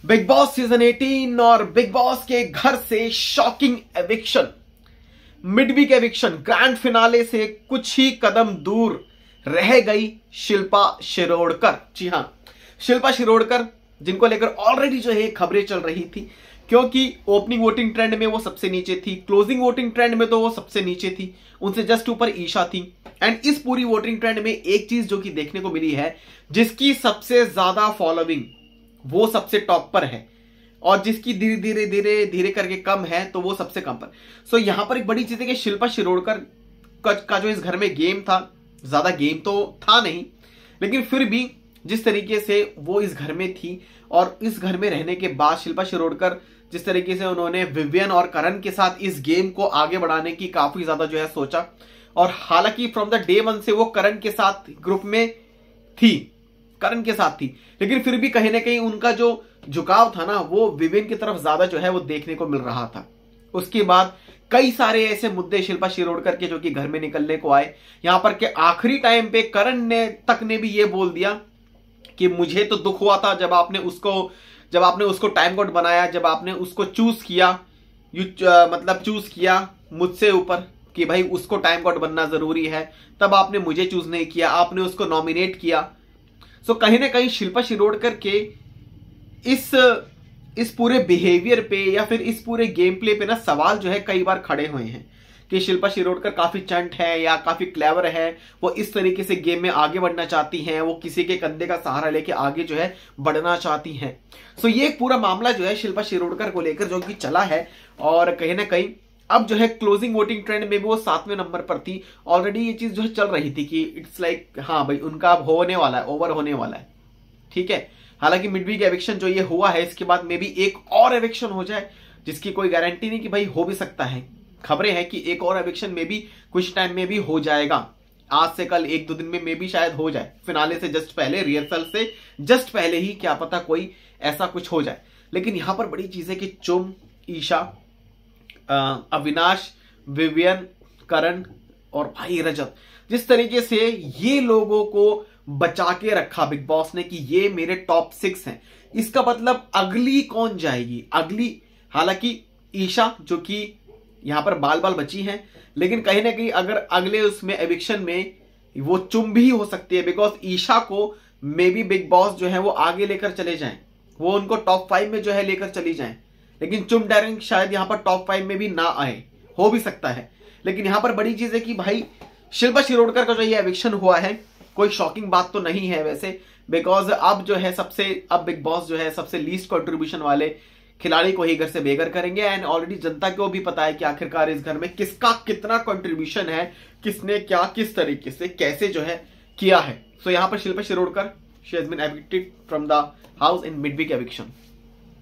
Big boss season 18 और big boss के घर से shocking eviction, midweek eviction, grand finale से कुछ ही कदम दूर रह गई शिल्पा शिरोडकर। जी हां, शिल्पा शिरोडकर जिनको लेकर ऑलरेडी जो है खबरें चल रही थी, क्योंकि ओपनिंग वोटिंग ट्रेंड में वो सबसे नीचे थी, क्लोजिंग वोटिंग ट्रेंड में तो वो सबसे नीचे थी, उनसे जस्ट ऊपर ईशा थी। एंड इस पूरी वोटिंग ट्रेंड में एक चीज जो कि देखने को मिली है, जिसकी सबसे ज्यादा फॉलोइंग वो सबसे टॉप पर है और जिसकी धीरे धीरे धीरे धीरे करके कम है तो वो सबसे कम पर। सो यहां पर एक बड़ी चीज है कि शिल्पा शिरोडकर का जो इस घर में गेम था, ज्यादा गेम तो था नहीं, लेकिन फिर भी जिस तरीके से वो इस घर में थी और इस घर में रहने के बाद शिल्पा शिरोडकर जिस तरीके से उन्होंने विवियन और करण के साथ इस गेम को आगे बढ़ाने की काफी ज्यादा जो है सोचा। और हालांकि फ्रॉम द डे वन से वो करण के साथ ग्रुप में थी, करण के साथ थी, लेकिन फिर भी कहीं ना कहीं उनका जो झुकाव था ना, वो विवियन की तरफ ज्यादा जो है वो देखने को मिल रहा था। उसके बाद कई सारे ऐसे मुद्दे शिल्पा शिरोडकर के जो कि घर में निकलने को आए, यहां पर के आखिरी टाइम पे करण ने भी ये बोल दिया कि मुझे तो दुख हुआ था जब आपने उसको टाइम कोड बनाया, जब आपने उसको चूज किया, मतलब चूज किया मुझसे ऊपर कि भाई उसको टाइम कोड बनना जरूरी है, तब आपने मुझे चूज नहीं किया, आपने उसको नॉमिनेट किया। सो कहीं ना कहीं शिल्पा शिरोडकर के इस पूरे बिहेवियर पे या फिर इस पूरे गेम प्ले पे ना सवाल जो है कई बार खड़े हुए हैं कि शिल्पा शिरोडकर काफी चंट है या काफी क्लेवर है, वो इस तरीके से गेम में आगे बढ़ना चाहती हैं, वो किसी के कंधे का सहारा लेके आगे जो है बढ़ना चाहती हैं। सो ये एक पूरा मामला जो है शिल्पा शिरोडकर को लेकर जो कि चला है और कहीं ना कहीं अब जो है क्लोजिंग वोटिंग ट्रेंड में भी वो 7वें नंबर पर थी। ऑलरेडी ये चीज जो है चल रही थी कि इट्स लाइक हाँ भाई उनका अब होने वाला है, ओवर होने वाला है, ठीक है। हालांकि मिडवीक एविक्शन जो ये हुआ है, इसके बाद में भी एक और एविक्शन हो जाए, जिसकी कोई गारंटी नहीं कि भाई हो भी सकता है। खबरें हैं कि एक और एविक्शन में भी कुछ टाइम में भी हो जाएगा, आज से कल 1-2 दिन में भी शायद हो जाए, फिनाले से जस्ट पहले, रिहर्सल से जस्ट पहले ही क्या पता कोई ऐसा कुछ हो जाए। लेकिन यहां पर बड़ी चीज है कि चुम, ईशा, अविनाश, विवियन, करण और भाई रजत, जिस तरीके से ये लोगों को बचा के रखा बिग बॉस ने कि ये मेरे टॉप 6 हैं, इसका मतलब अगली कौन जाएगी? अगली, हालांकि ईशा जो कि यहां पर बाल बाल बची हैं, लेकिन कहीं ना कहीं अगर अगले उसमें एविक्शन में वो चुम भी हो सकती है, बिकॉज ईशा को मे बी बिग बॉस जो है वो आगे लेकर चले जाएं, वो उनको टॉप 5 में जो है लेकर चली जाएं, लेकिन चुम डायरेक्ट शायद यहां पर टॉप 5 में भी ना आए, हो भी सकता है। लेकिन यहां पर बड़ी चीज है कि भाई शिल्पा शिरोडकर का जो ये एविक्शन हुआ है, कोई शॉकिंग बात तो नहीं है वैसे, बिकॉज अब जो है अब बिग बॉस जो है सबसे लीस्ट कंट्रीब्यूशन वाले खिलाड़ी को ही घर से बेघर करेंगे। एंड ऑलरेडी जनता को भी पता है कि आखिरकार इस घर में किसका कितना कंट्रीब्यूशन है, किसने क्या किस तरीके से कैसे जो है किया है। सो यहां पर Shilpa Shirodkar she has been evicted from the house in midweek eviction.